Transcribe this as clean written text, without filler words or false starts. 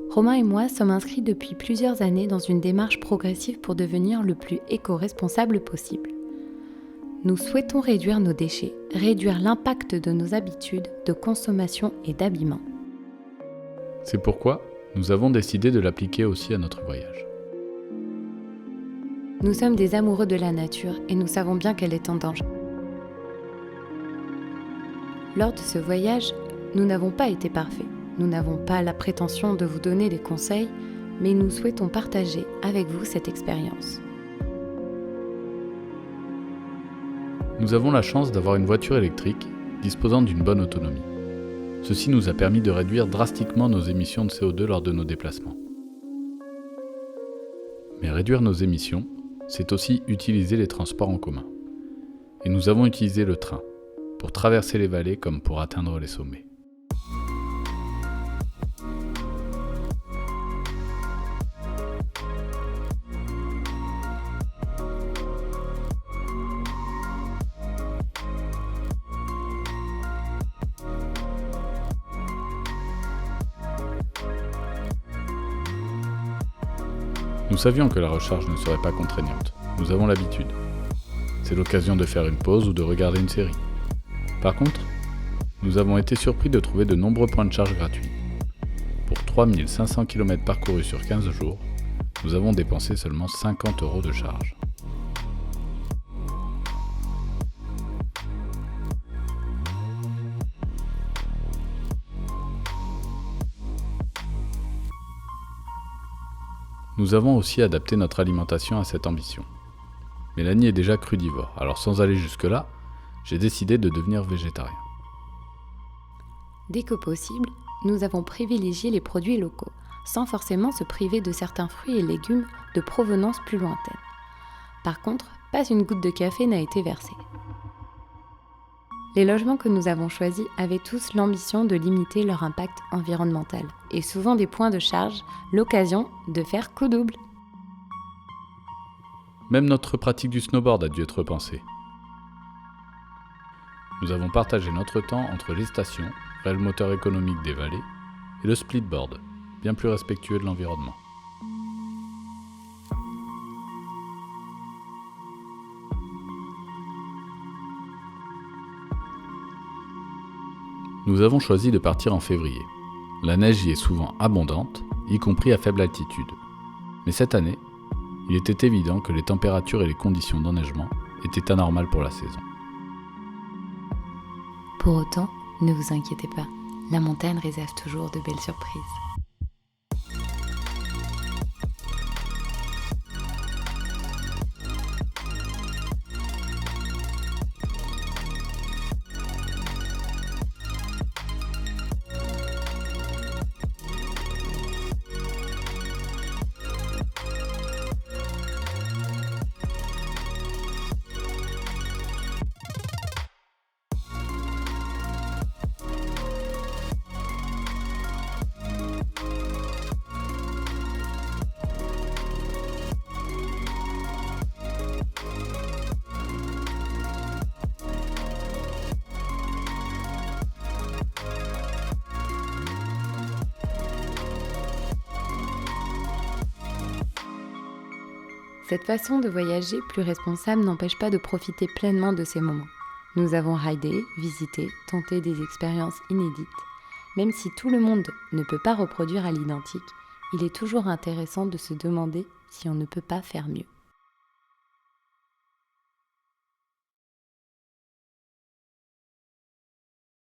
Romain et moi sommes inscrits depuis plusieurs années dans une démarche progressive pour devenir le plus éco-responsable possible. Nous souhaitons réduire nos déchets, réduire l'impact de nos habitudes de consommation et d'habillement. C'est pourquoi nous avons décidé de l'appliquer aussi à notre voyage. Nous sommes des amoureux de la nature et nous savons bien qu'elle est en danger. Lors de ce voyage, nous n'avons pas été parfaits. Nous n'avons pas la prétention de vous donner des conseils, mais nous souhaitons partager avec vous cette expérience. Nous avons la chance d'avoir une voiture électrique disposant d'une bonne autonomie. Ceci nous a permis de réduire drastiquement nos émissions de CO2 lors de nos déplacements. Mais réduire nos émissions, c'est aussi utiliser les transports en commun. Et nous avons utilisé le train, pour traverser les vallées comme pour atteindre les sommets. Nous savions que la recharge ne serait pas contraignante. Nous avons l'habitude. C'est l'occasion de faire une pause ou de regarder une série. Par contre, nous avons été surpris de trouver de nombreux points de charge gratuits. Pour 3500 km parcourus sur 15 jours, nous avons dépensé seulement 50 € de charge. Nous avons aussi adapté notre alimentation à cette ambition. Mélanie est déjà crudivore, alors sans aller jusque-là, j'ai décidé de devenir végétarien. Dès que possible, nous avons privilégié les produits locaux, sans forcément se priver de certains fruits et légumes de provenance plus lointaine. Par contre, pas une goutte de café n'a été versée. Les logements que nous avons choisis avaient tous l'ambition de limiter leur impact environnemental et souvent des points de charge, l'occasion de faire coup double. Même notre pratique du snowboard a dû être repensée. Nous avons partagé notre temps entre les stations, réel moteur économique des vallées, et le splitboard, bien plus respectueux de l'environnement. Nous avons choisi de partir en février. La neige y est souvent abondante, y compris à faible altitude. Mais cette année, il était évident que les températures et les conditions d'enneigement étaient anormales pour la saison. Pour autant, ne vous inquiétez pas, la montagne réserve toujours de belles surprises. Cette façon de voyager plus responsable n'empêche pas de profiter pleinement de ces moments. Nous avons ridé, visité, tenté des expériences inédites. Même si tout le monde ne peut pas reproduire à l'identique, il est toujours intéressant de se demander si on ne peut pas faire mieux.